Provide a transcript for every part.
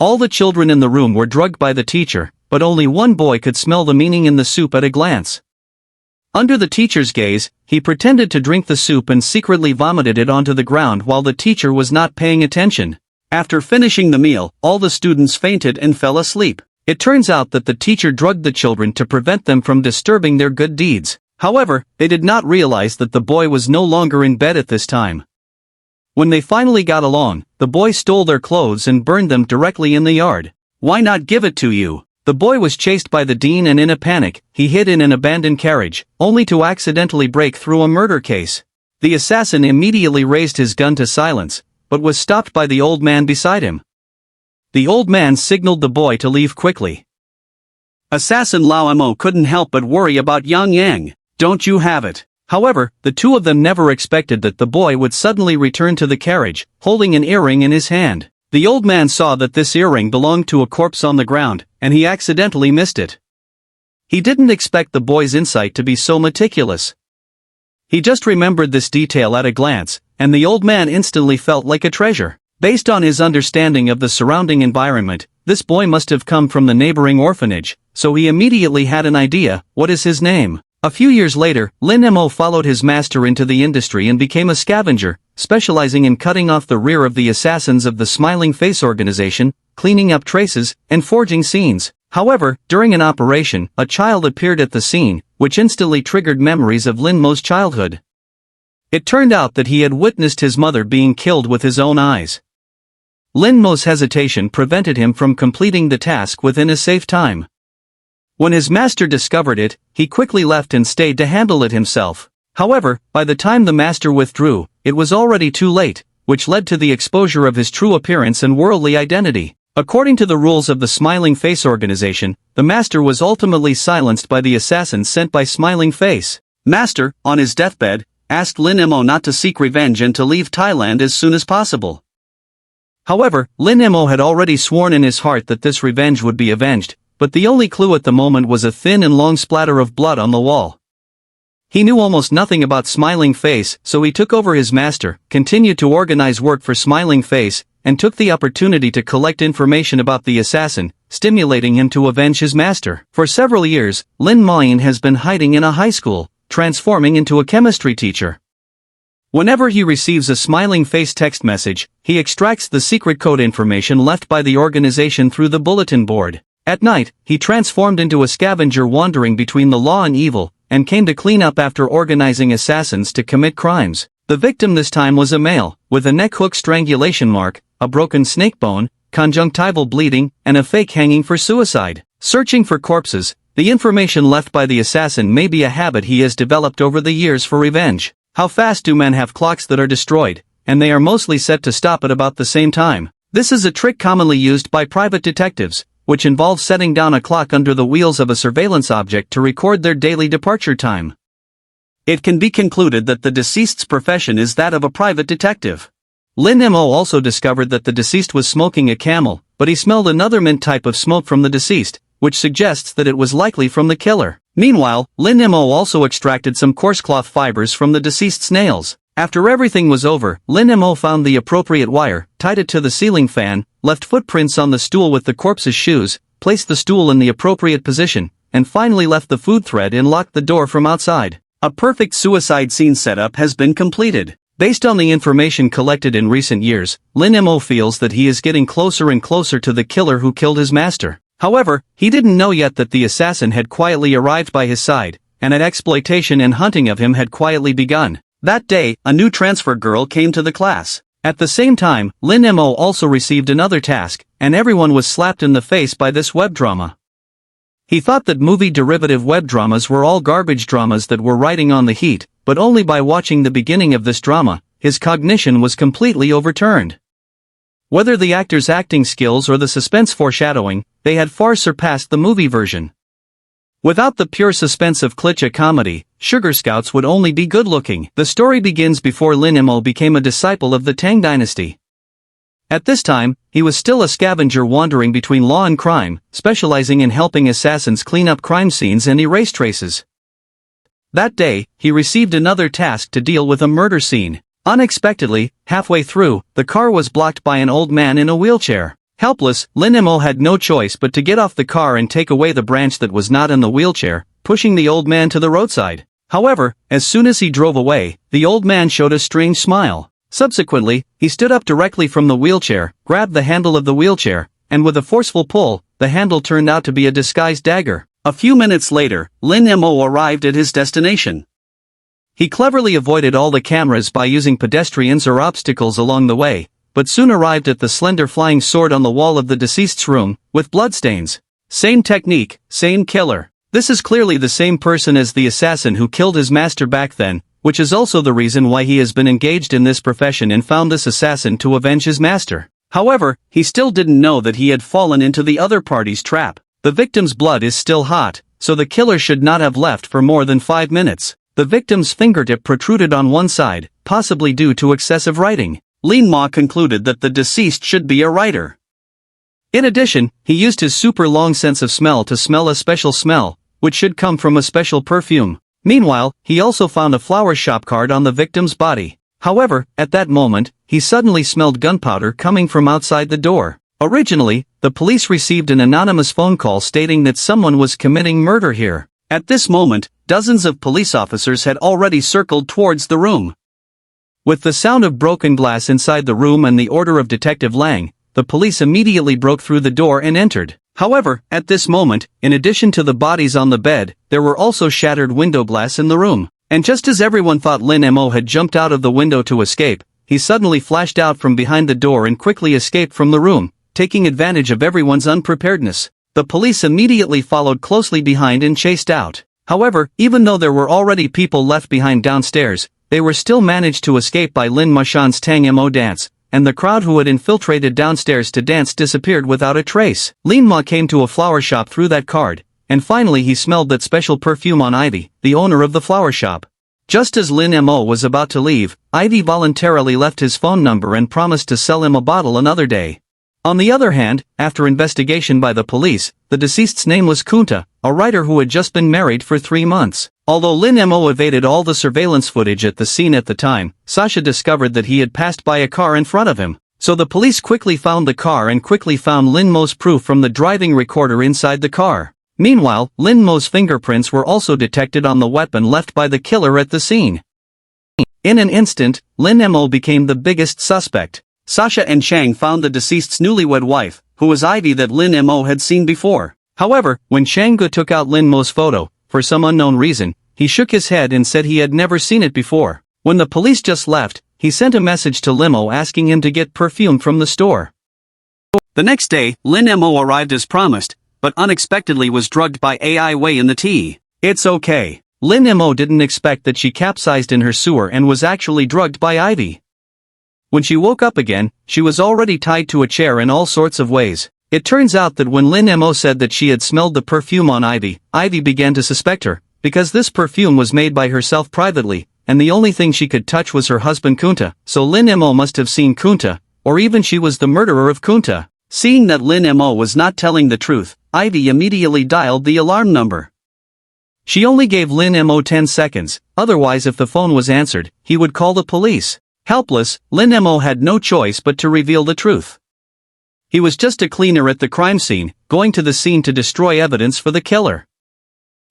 All the children in the room were drugged by the teacher, but only one boy could smell the meaning in the soup at a glance. Under the teacher's gaze, he pretended to drink the soup and secretly vomited it onto the ground while the teacher was not paying attention. After finishing the meal, all the students fainted and fell asleep. It turns out that the teacher drugged the children to prevent them from disturbing their good deeds. However, they did not realize that the boy was no longer in bed at this time. When they finally got along, the boy stole their clothes and burned them directly in the yard. Why not give it to you? The boy was chased by the dean and in a panic, he hid in an abandoned carriage, only to accidentally break through a murder case. The assassin immediately raised his gun to silence, but was stopped by the old man beside him. The old man signaled the boy to leave quickly. Assassin Lin Mo couldn't help but worry about Yang Yang. Don't you have it? However, the two of them never expected that the boy would suddenly return to the carriage, holding an earring in his hand. The old man saw that this earring belonged to a corpse on the ground, and he accidentally missed it. He didn't expect the boy's insight to be so meticulous. He just remembered this detail at a glance, and the old man instantly felt like a treasure. Based on his understanding of the surrounding environment, this boy must have come from the neighboring orphanage, so he immediately had an idea. What is his name? A few years later, Lin Mo followed his master into the industry and became a scavenger, specializing in cutting off the rear of the assassins of the Smiling Face organization, cleaning up traces, and forging scenes. However, during an operation, a child appeared at the scene, which instantly triggered memories of Lin Mo's childhood. It turned out that he had witnessed his mother being killed with his own eyes. Lin Mo's hesitation prevented him from completing the task within a safe time. When his master discovered it, he quickly left and stayed to handle it himself. However, by the time the master withdrew, it was already too late, which led to the exposure of his true appearance and worldly identity. According to the rules of the Smiling Face organization, the master was ultimately silenced by the assassin sent by Smiling Face. Master, on his deathbed, asked Lin Mo not to seek revenge and to leave Thailand as soon as possible. However, Lin Mo had already sworn in his heart that this revenge would be avenged, but the only clue at the moment was a thin and long splatter of blood on the wall. He knew almost nothing about Smiling Face, so he took over his master, continued to organize work for Smiling Face, and took the opportunity to collect information about the assassin, stimulating him to avenge his master. For several years, Lin Mo has been hiding in a high school, transforming into a chemistry teacher. Whenever he receives a Smiling Face text message, he extracts the secret code information left by the organization through the bulletin board. At night, he transformed into a scavenger wandering between the law and evil, and came to clean up after organizing assassins to commit crimes. The victim this time was a male, with a neck hook strangulation mark, a broken snake bone, conjunctival bleeding, and a fake hanging for suicide. Searching for corpses, the information left by the assassin may be a habit he has developed over the years for revenge. How fast do men have clocks that are destroyed, and they are mostly set to stop at about the same time? This is a trick commonly used by private detectives, which involves setting down a clock under the wheels of a surveillance object to record their daily departure time. It can be concluded that the deceased's profession is that of a private detective. Lin Mo also discovered that the deceased was smoking a Camel, but he smelled another mint type of smoke from the deceased, which suggests that it was likely from the killer. Meanwhile, Lin Mo also extracted some coarse cloth fibers from the deceased's nails. After everything was over, Lin Mo found the appropriate wire, tied it to the ceiling fan, left footprints on the stool with the corpse's shoes, placed the stool in the appropriate position, and finally left the food thread and locked the door from outside. A perfect suicide scene setup has been completed. Based on the information collected in recent years, Lin Mo feels that he is getting closer and closer to the killer who killed his master. However, he didn't know yet that the assassin had quietly arrived by his side, and that exploitation and hunting of him had quietly begun. That day, a new transfer girl came to the class. At the same time, Lin Mo also received another task, and everyone was slapped in the face by this web drama. He thought that movie-derivative web dramas were all garbage dramas that were riding on the heat, but only by watching the beginning of this drama, his cognition was completely overturned. Whether the actor's acting skills or the suspense foreshadowing, they had far surpassed the movie version. Without the pure suspense of cliché comedy, Sugar Scouts would only be good-looking. The story begins before Lin Mo became a disciple of the Tang dynasty. At this time, he was still a scavenger wandering between law and crime, specializing in helping assassins clean up crime scenes and erase traces. That day, he received another task to deal with a murder scene. Unexpectedly, halfway through, the car was blocked by an old man in a wheelchair. Helpless, Lin Mo had no choice but to get off the car and take away the branch that was not in the wheelchair, pushing the old man to the roadside. However, as soon as he drove away, the old man showed a strange smile. Subsequently, he stood up directly from the wheelchair, grabbed the handle of the wheelchair, and with a forceful pull, the handle turned out to be a disguised dagger. A few minutes later, Lin Mo arrived at his destination. He cleverly avoided all the cameras by using pedestrians or obstacles along the way, but soon arrived at the slender flying sword on the wall of the deceased's room, with bloodstains. Same technique, same killer. This is clearly the same person as the assassin who killed his master back then, which is also the reason why he has been engaged in this profession and found this assassin to avenge his master. However, he still didn't know that he had fallen into the other party's trap. The victim's blood is still hot, so the killer should not have left for more than 5 minutes. The victim's fingertip protruded on one side, possibly due to excessive writing. Lin Mo concluded that the deceased should be a writer. In addition, he used his super long sense of smell to smell a special smell, which should come from a special perfume. Meanwhile, he also found a flower shop card on the victim's body. However, at that moment, he suddenly smelled gunpowder coming from outside the door. Originally, the police received an anonymous phone call stating that someone was committing murder here. At this moment, dozens of police officers had already circled towards the room. With the sound of broken glass inside the room and the order of Detective Lang, the police immediately broke through the door and entered. However, at this moment, in addition to the bodies on the bed, there were also shattered window glass in the room. And just as everyone thought Lin Mo had jumped out of the window to escape, he suddenly flashed out from behind the door and quickly escaped from the room, taking advantage of everyone's unpreparedness. The police immediately followed closely behind and chased out. However, even though there were already people left behind downstairs, they were still managed to escape by Lin Mo's Tang Mo dance, and the crowd who had infiltrated downstairs to dance disappeared without a trace. Lin Mo came to a flower shop through that card, and finally he smelled that special perfume on Ivy, the owner of the flower shop. Just as Lin Mo was about to leave, Ivy voluntarily left his phone number and promised to sell him a bottle another day. On the other hand, after investigation by the police, the deceased's name was Kunta, a writer who had just been married for 3 months. Although Lin Mo evaded all the surveillance footage at the scene at the time, Sasha discovered that he had passed by a car in front of him. So the police quickly found the car and quickly found Lin Mo's proof from the driving recorder inside the car. Meanwhile, Lin Mo's fingerprints were also detected on the weapon left by the killer at the scene. In an instant, Lin Mo became the biggest suspect. Sasha and Chang found the deceased's newlywed wife, who was Ivy that Lin Mo had seen before. However, when Chang took out Lin Mo's photo, for some unknown reason, he shook his head and said he had never seen it before. When the police just left, he sent a message to Lin Mo asking him to get perfume from the store. The next day, Lin Mo arrived as promised, but unexpectedly was drugged by AI Wei in the tea. It's okay. Lin Mo didn't expect that she capsized in her sewer and was actually drugged by Ivy. When she woke up again, she was already tied to a chair in all sorts of ways. It turns out that when Lin Mo said that she had smelled the perfume on Ivy, Ivy began to suspect her, because this perfume was made by herself privately, and the only thing she could touch was her husband Kunta, so Lin Mo must have seen Kunta, or even she was the murderer of Kunta. Seeing that Lin Mo was not telling the truth, Ivy immediately dialed the alarm number. She only gave Lin Mo 10 seconds, otherwise if the phone was answered, he would call the police. Helpless, Lin Mo had no choice but to reveal the truth. He was just a cleaner at the crime scene, going to the scene to destroy evidence for the killer.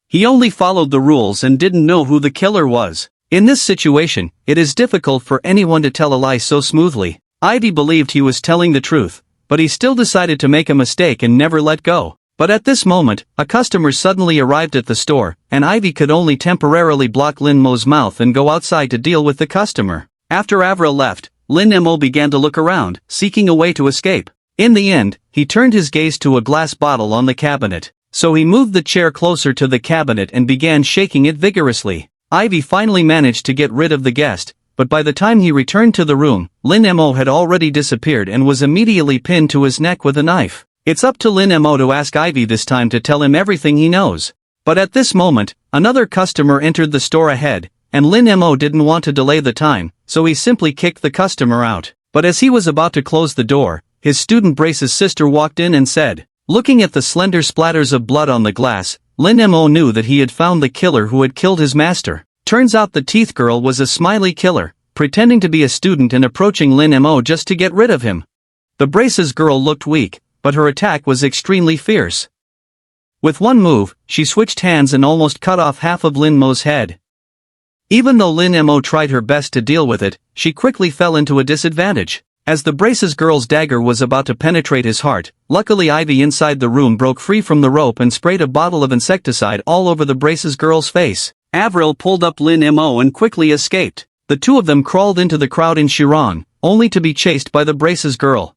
He only followed the rules and didn't know who the killer was. In this situation, it is difficult for anyone to tell a lie so smoothly. Ivy believed he was telling the truth, but he still decided to make a mistake and never let go. But at this moment, a customer suddenly arrived at the store, and Ivy could only temporarily block Lin Mo's mouth and go outside to deal with the customer. After Avril left, Lin Mo began to look around, seeking a way to escape. In the end, he turned his gaze to a glass bottle on the cabinet. So he moved the chair closer to the cabinet and began shaking it vigorously. Ivy finally managed to get rid of the guest, but by the time he returned to the room, Lin Mo had already disappeared and was immediately pinned to his neck with a knife. It's up to Lin Mo to ask Ivy this time to tell him everything he knows. But at this moment, another customer entered the store ahead, and Lin Mo didn't want to delay the time, so he simply kicked the customer out. But as he was about to close the door, his student Brace's sister walked in and said, looking at the slender splatters of blood on the glass, Lin Mo knew that he had found the killer who had killed his master. Turns out the teeth girl was a smiley killer, pretending to be a student and approaching Lin Mo just to get rid of him. The braces girl looked weak, but her attack was extremely fierce. With one move, she switched hands and almost cut off half of Lin Mo's head. Even though Lin Mo tried her best to deal with it, she quickly fell into a disadvantage. As the braces girl's dagger was about to penetrate his heart, luckily Ivy inside the room broke free from the rope and sprayed a bottle of insecticide all over the braces girl's face. Avril pulled up Lin Mo and quickly escaped. The two of them crawled into the crowd in Chiron, only to be chased by the braces girl.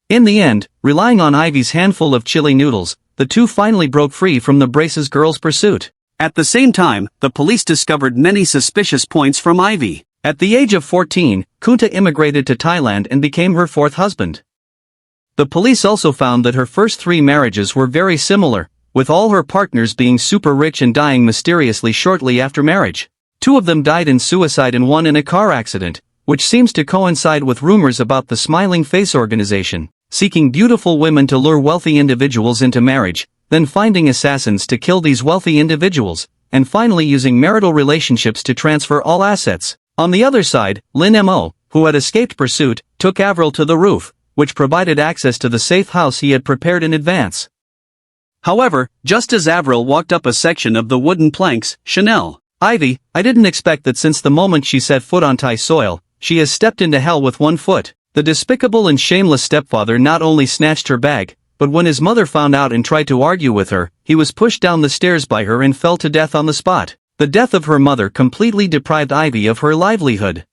In the end, relying on Ivy's handful of chili noodles, the two finally broke free from the braces girl's pursuit. At the same time, the police discovered many suspicious points from Ivy. At the age of 14, Kunta immigrated to Thailand and became her fourth husband. The police also found that her first 3 marriages were very similar, with all her partners being super rich and dying mysteriously shortly after marriage. 2 of them died in suicide and 1 in a car accident, which seems to coincide with rumors about the Smiling Face organization, seeking beautiful women to lure wealthy individuals into marriage, then finding assassins to kill these wealthy individuals, and finally using marital relationships to transfer all assets. On the other side, Lin Mo, who had escaped pursuit, took Avril to the roof, which provided access to the safe house he had prepared in advance. However, just as Avril walked up a section of the wooden planks, Chanel, Ivy, I didn't expect that since the moment she set foot on Thai soil, she has stepped into hell with 1 foot. The despicable and shameless stepfather not only snatched her bag, but when his mother found out and tried to argue with her, he was pushed down the stairs by her and fell to death on the spot. The death of her mother completely deprived Ivy of her livelihood.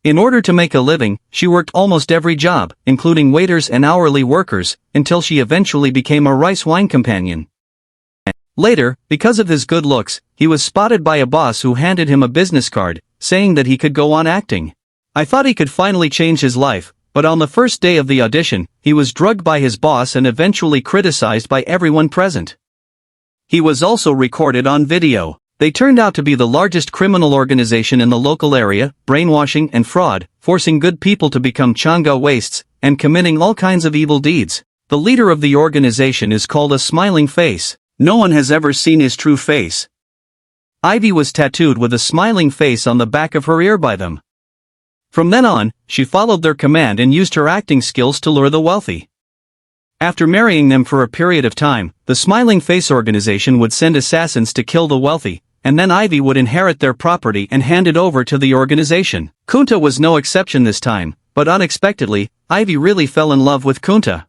In order to make a living, she worked almost every job, including waiters and hourly workers, until she eventually became a rice wine companion. Later, because of his good looks, he was spotted by a boss who handed him a business card, saying that he could go on acting. I thought he could finally change his life, but on the first day of the audition, he was drugged by his boss and eventually criticized by everyone present. He was also recorded on video. They turned out to be the largest criminal organization in the local area, brainwashing and fraud, forcing good people to become changa wastes, and committing all kinds of evil deeds. The leader of the organization is called a Smiling Face. No one has ever seen his true face. Ivy was tattooed with a smiling face on the back of her ear by them. From then on, she followed their command and used her acting skills to lure the wealthy. After marrying them for a period of time, the Smiling Face organization would send assassins to kill the wealthy, and then Ivy would inherit their property and hand it over to the organization. Kunta was no exception this time, but unexpectedly, Ivy really fell in love with Kunta.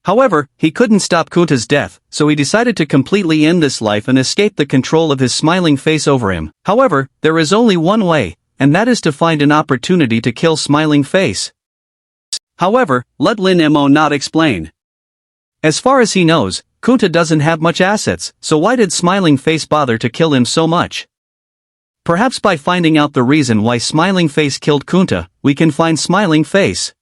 However, he couldn't stop Kunta's death, so he decided to completely end this life and escape the control of his smiling face over him. However, there is only one way, and that is to find an opportunity to kill Smiling Face. However, let Lin Mo not explain. As far as he knows, Kunta doesn't have much assets, so why did Smiling Face bother to kill him so much? Perhaps by finding out the reason why Smiling Face killed Kunta, we can find Smiling Face.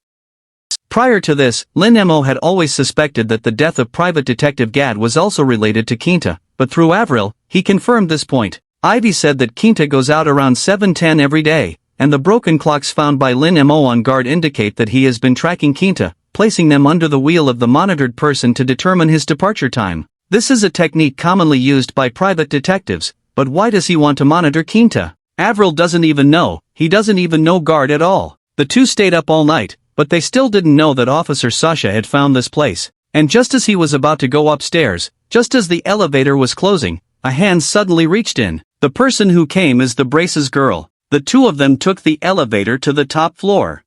Prior to this, Lin Mo had always suspected that the death of Private Detective Gad was also related to Kinta, but through Avril, he confirmed this point. Ivy said that Kinta goes out around 7:10 every day, and the broken clocks found by Lin Mo on guard indicate that he has been tracking Kinta, placing them under the wheel of the monitored person to determine his departure time. This is a technique commonly used by private detectives, but why does he want to monitor Kinta? Avril doesn't even know, he doesn't even know guard at all. The two stayed up all night, but they still didn't know that Officer Sasha had found this place. And just as he was about to go upstairs, just as the elevator was closing, a hand suddenly reached in. The person who came is the braces girl. The two of them took the elevator to the top floor.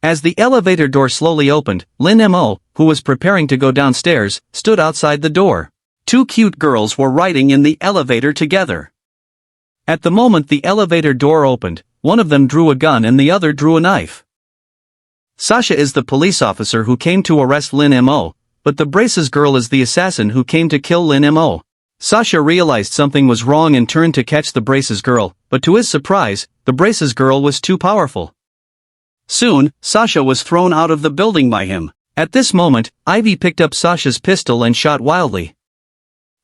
As the elevator door slowly opened, Lin Mo, who was preparing to go downstairs, stood outside the door. 2 cute girls were riding in the elevator together. At the moment the elevator door opened, one of them drew a gun and the other drew a knife. Sasha is the police officer who came to arrest Lin Mo, but the braces girl is the assassin who came to kill Lin Mo. Sasha realized something was wrong and turned to catch the braces girl, but to his surprise, the braces girl was too powerful. Soon, Sasha was thrown out of the building by him. At this moment, Ivy picked up Sasha's pistol and shot wildly.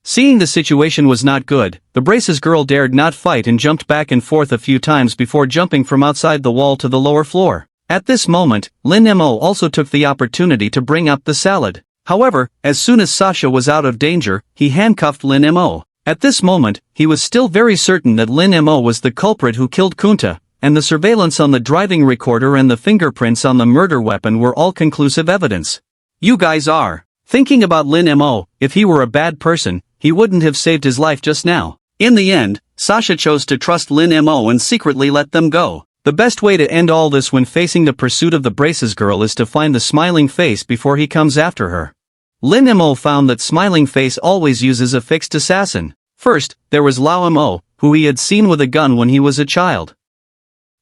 Seeing the situation was not good, the braces girl dared not fight and jumped back and forth a few times before jumping from outside the wall to the lower floor. At this moment, Lin Mo also took the opportunity to bring up the salad. However, as soon as Sasha was out of danger, he handcuffed Lin Mo. At this moment, he was still very certain that Lin Mo was the culprit who killed Kunta, and the surveillance on the driving recorder and the fingerprints on the murder weapon were all conclusive evidence. You guys are thinking about Lin Mo. If he were a bad person, he wouldn't have saved his life just now. In the end, Sasha chose to trust Lin Mo and secretly let them go. The best way to end all this when facing the pursuit of the braces girl is to find the smiling face before he comes after her. Lin Mo found that smiling face always uses a fixed assassin. First, there was Lao Mo, who he had seen with a gun when he was a child.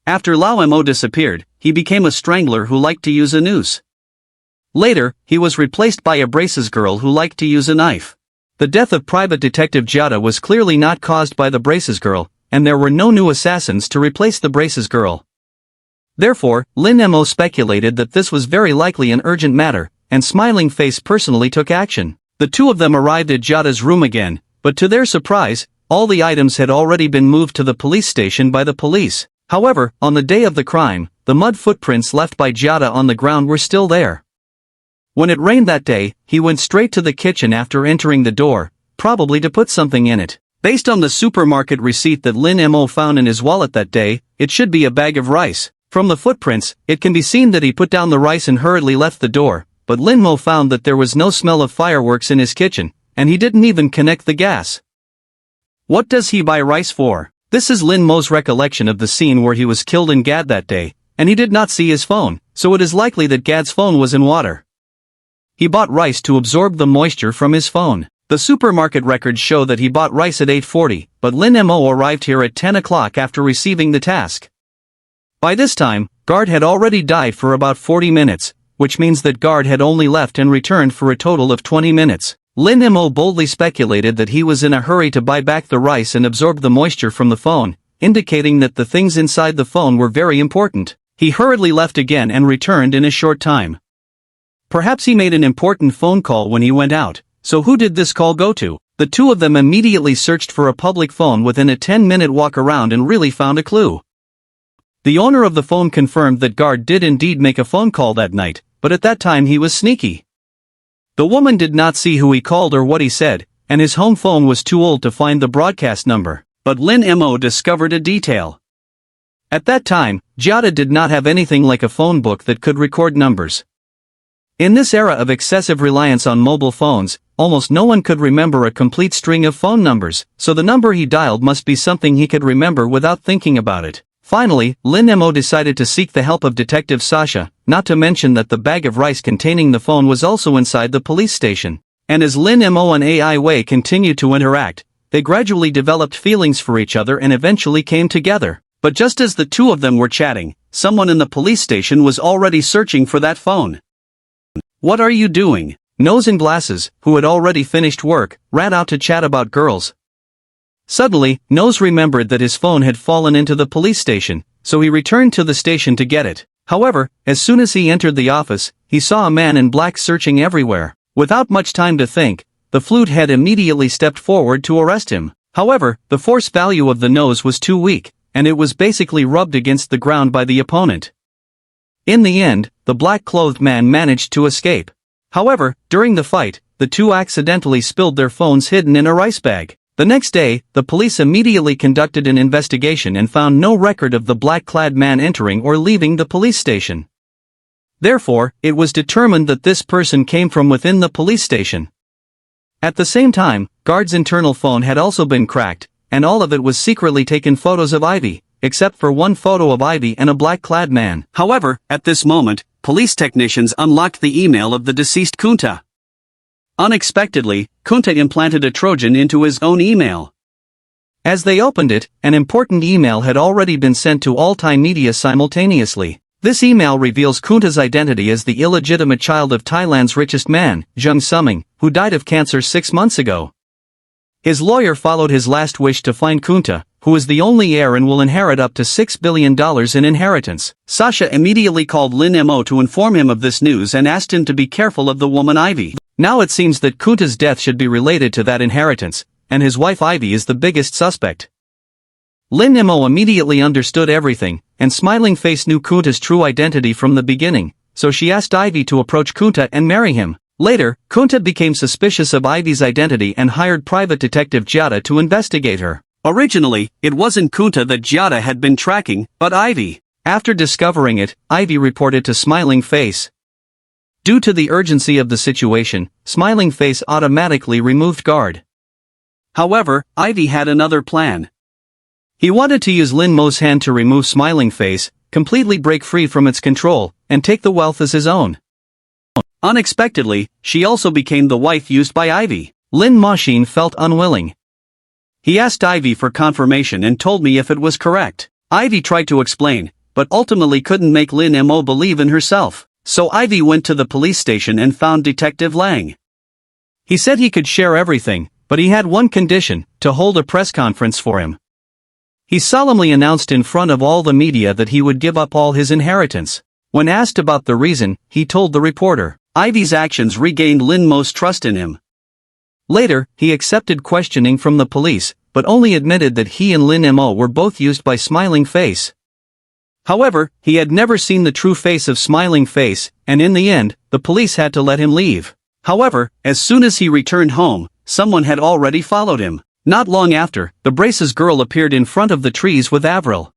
After Lao Mo disappeared, he became a strangler who liked to use a noose. Later, he was replaced by a braces girl who liked to use a knife. The death of Private Detective Qiu Ze was clearly not caused by the braces girl, and there were no new assassins to replace the braces girl. Therefore, Lin Mo speculated that this was very likely an urgent matter, and Smiling Face personally took action. The two of them arrived at Qiu Ze's room again, but to their surprise, all the items had already been moved to the police station by the police. However, on the day of the crime, the mud footprints left by Qiu Ze on the ground were still there. When it rained that day, he went straight to the kitchen after entering the door, probably to put something in it. Based on the supermarket receipt that Lin Mo found in his wallet that day, it should be a bag of rice. From the footprints, it can be seen that he put down the rice and hurriedly left the door, but Lin Mo found that there was no smell of fireworks in his kitchen, and he didn't even connect the gas. What does he buy rice for? This is Lin Mo's recollection of the scene where he was killed in Gad that day, and he did not see his phone, so it is likely that Gad's phone was in water. He bought rice to absorb the moisture from his phone. The supermarket records show that he bought rice at 8:40, but Lin Mo arrived here at 10 o'clock after receiving the task. By this time, Guard had already died for about 40 minutes, which means that Guard had only left and returned for a total of 20 minutes. Lin Mo boldly speculated that he was in a hurry to buy back the rice and absorb the moisture from the phone, indicating that the things inside the phone were very important. He hurriedly left again and returned in a short time. Perhaps he made an important phone call when he went out, so who did this call go to? The two of them immediately searched for a public phone within a 10-minute walk around and really found a clue. The owner of the phone confirmed that Guard did indeed make a phone call that night, but at that time he was sneaky. The woman did not see who he called or what he said, and his home phone was too old to find the broadcast number. But Lin Mo discovered a detail. At that time, Qiu Ze did not have anything like a phone book that could record numbers. In this era of excessive reliance on mobile phones, almost no one could remember a complete string of phone numbers, so the number he dialed must be something he could remember without thinking about it. Finally, Lin Mo decided to seek the help of Detective Sasha, not to mention that the bag of rice containing the phone was also inside the police station. And as Lin Mo and Ai Wei continued to interact, they gradually developed feelings for each other and eventually came together. But just as the two of them were chatting, someone in the police station was already searching for that phone. "What are you doing?" Nose in glasses, who had already finished work, ran out to chat about girls. Suddenly, Nose remembered that his phone had fallen into the police station, so he returned to the station to get it. However, as soon as he entered the office, he saw a man in black searching everywhere. Without much time to think, the flute head immediately stepped forward to arrest him. However, the force value of the nose was too weak, and it was basically rubbed against the ground by the opponent. In the end, the black-clothed man managed to escape. However, during the fight, the two accidentally spilled their phones hidden in a rice bag. The next day, the police immediately conducted an investigation and found no record of the black-clad man entering or leaving the police station. Therefore, it was determined that this person came from within the police station. At the same time, Guard's internal phone had also been cracked, and all of it was secretly taken photos of Ivy, except for one photo of Ivy and a black-clad man. However, at this moment, police technicians unlocked the email of the deceased Kunta. Unexpectedly, Kunta implanted a Trojan into his own email. As they opened it, an important email had already been sent to all Thai media simultaneously. This email reveals Kunta's identity as the illegitimate child of Thailand's richest man, Zheng Suming, who died of cancer 6 months ago. His lawyer followed his last wish to find Kunta, who is the only heir and will inherit up to $6 billion in inheritance. Sasha immediately called Lin Mo to inform him of this news and asked him to be careful of the woman Ivy. Now it seems that Kunta's death should be related to that inheritance, and his wife Ivy is the biggest suspect. Lin Mo immediately understood everything, and Smiling Face knew Kunta's true identity from the beginning, so she asked Ivy to approach Kunta and marry him. Later, Kunta became suspicious of Ivy's identity and hired private detective Qiu Ze to investigate her. Originally, it wasn't Kunta that Giada had been tracking, but Ivy. After discovering it, Ivy reported to Smiling Face. Due to the urgency of the situation, Smiling Face automatically removed guard. However, Ivy had another plan. He wanted to use Lin Mo's hand to remove Smiling Face, completely break free from its control, and take the wealth as his own. Unexpectedly, she also became the wife used by Ivy. Lin Mo felt unwilling. He asked Ivy for confirmation and told me if it was correct. Ivy tried to explain, but ultimately couldn't make Lin Mo believe in herself. So Ivy went to the police station and found Detective Lang. He said he could share everything, but he had one condition: to hold a press conference for him. He solemnly announced in front of all the media that he would give up all his inheritance. When asked about the reason, he told the reporter. Ivy's actions regained Lin Mo's trust in him. Later, he accepted questioning from the police, but only admitted that he and Lin Mo were both used by Smiling Face. However, he had never seen the true face of Smiling Face, and in the end, the police had to let him leave. However, as soon as he returned home, someone had already followed him. Not long after, the Braces girl appeared in front of the trees with Avril.